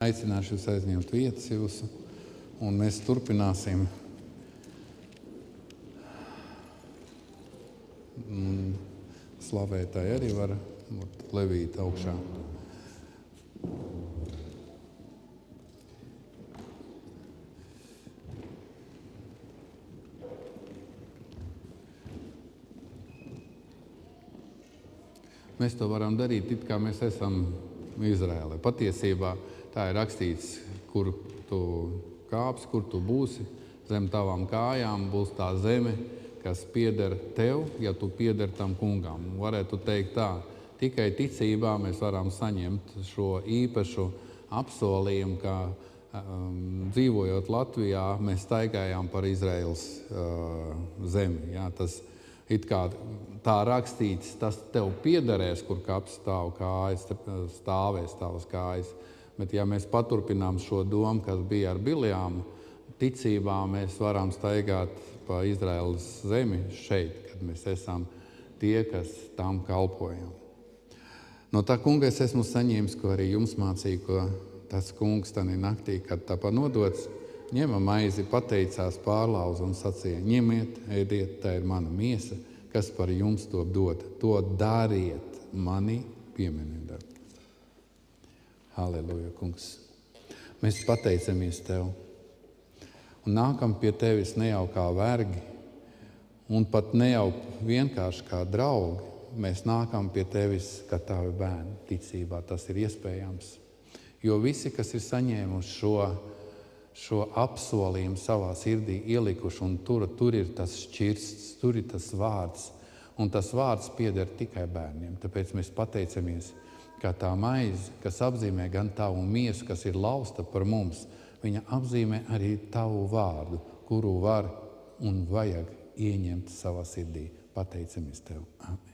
Aicināšu jūs aizņemt vietas jūsu, un mēs turpināsim slavētāji arī var levīt augšā. Mēs to varam darīt, it kā mēs esam Izrēlē. Patiesībā tā ir rakstīts, kur tu kāpsi, kur tu būsi. Zem tavām kājām būs tā zeme, kas pieder tev, ja tu pieder tam kungam. Varētu teikt tā, tikai ticībā mēs varam saņemt šo īpašu apsolījumu, ka dzīvojot Latvijā, mēs staigājām par Izraēlas zemi. Jā, tas it kā tā rakstīts, tas tev piederēs, kur kaps tavu kājas, stāvēs tavas kājas. Bet ja mēs paturpinām šo domu, kas bija ar Biljāmu, ticībā mēs varam staigāt pa Izraēlas zemi šeit, kad mēs esam tie, kas tam kalpojam. No tā kunga es esmu saņēmis, ko arī jums mācīja, ko tas kungs tanī naktī, kad tapa nodots, ņema maizi, pateicās, pārlauza un sacīja: ņemiet, ēdiet, tā ir mana miesa, kas par jums to dota. To dariet mani pieminot. Halleluja, kungs. Mēs pateicamies tev un nākam pie tevis ne jau kā vergi un pat ne jau vienkārši kā draugi. Mēs nākam pie tevis kā tavi bērni. Ticībā tas ir iespējams. Jo visi, kas ir saņēmuši šo apsolījumu savā sirdī ielikuši, un tur ir tas šķirsts, tur ir tas vārds, un tas vārds pieder tikai bērniem. Tāpēc mēs pateicamies, ka tā maize, kas apzīmē gan tavu miesu, kas ir lausta par mums, viņa apzīmē arī tavu vārdu, kuru var un vajag ieņemt savā sirdī. Pateicamies tev. Amen.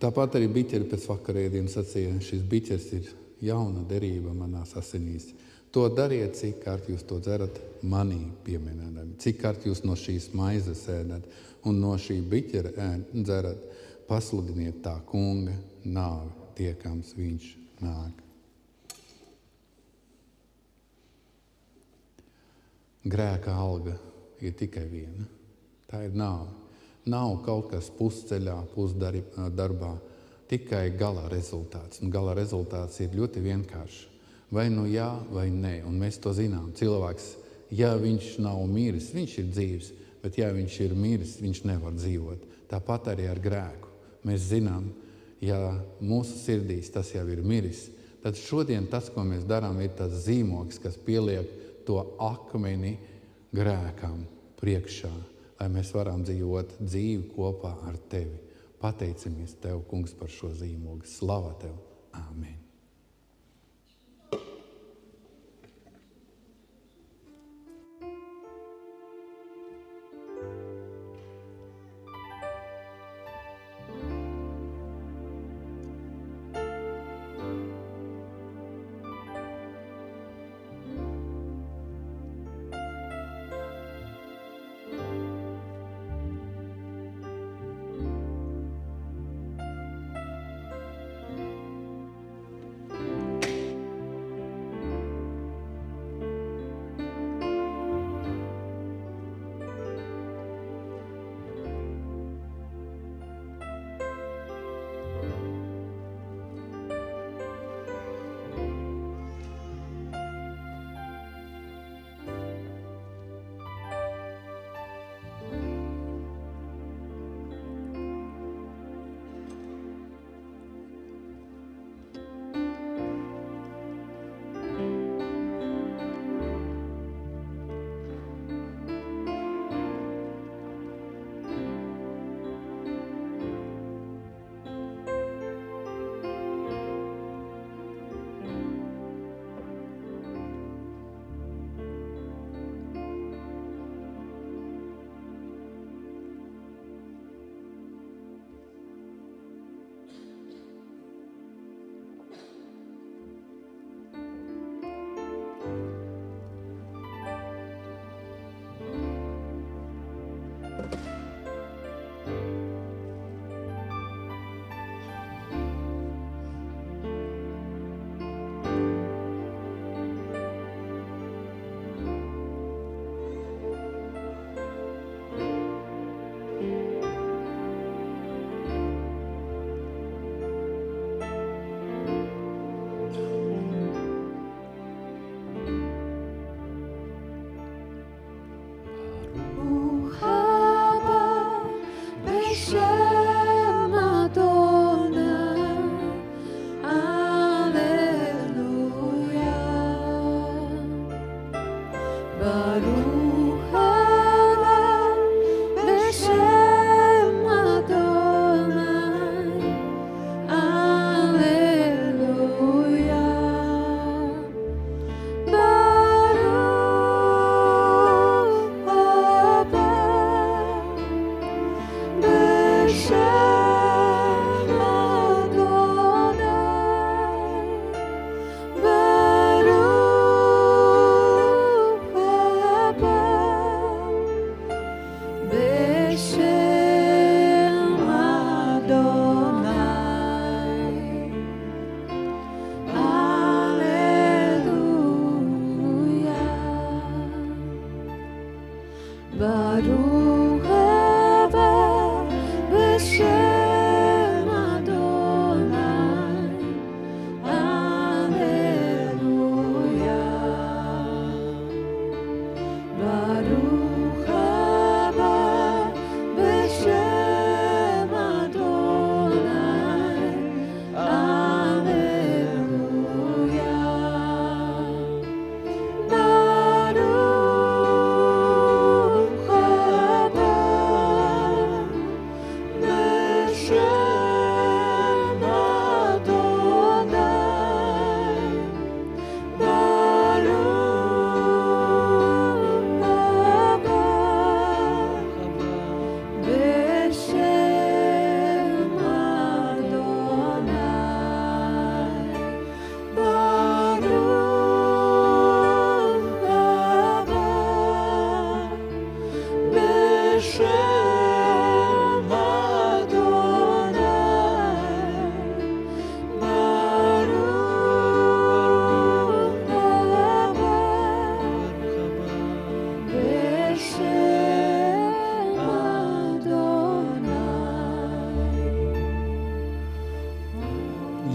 Tāpat arī biķeri pēc vakarēdienas sacīja, šis biķers ir jauna derība manās asinīs. To dariet, cik kārt jūs to dzerat, manī pieminēdami. Cik kārt jūs no šīs maizes ēdat un no šī biķera dzerat, pasludiniet tā kunga nāvi, tiekams viņš nāk. Grēka alga ir tikai viena. Tā ir nāve. Nav kaut kas pusceļā, pusdarbā, tikai gala rezultāts. Un gala rezultāts ir ļoti vienkāršs. Vai nu jā, vai nē. Un mēs to zinām. Cilvēks, ja viņš nav miris, viņš ir dzīvs, bet ja viņš ir miris, viņš nevar dzīvot. Tāpat arī ar grēku. Mēs zinām, ja mūsu sirdīs tas jau ir miris, tad šodien tas, ko mēs darām, ir tas zīmogs, kas pieliek to akmeni grēkam priekšā, lai mēs varam dzīvot dzīvi kopā ar tevi. Pateicamies tev, kungs, par šo zīmogu. Slava tev. Āmen.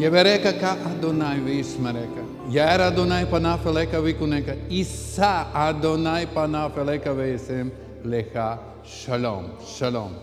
Yevereka ka Adonai v'yishmereka. Yair Adonai panav eleka v'yikuneka. Isa Adonai panav eleka v'yasem lecha shalom. Shalom.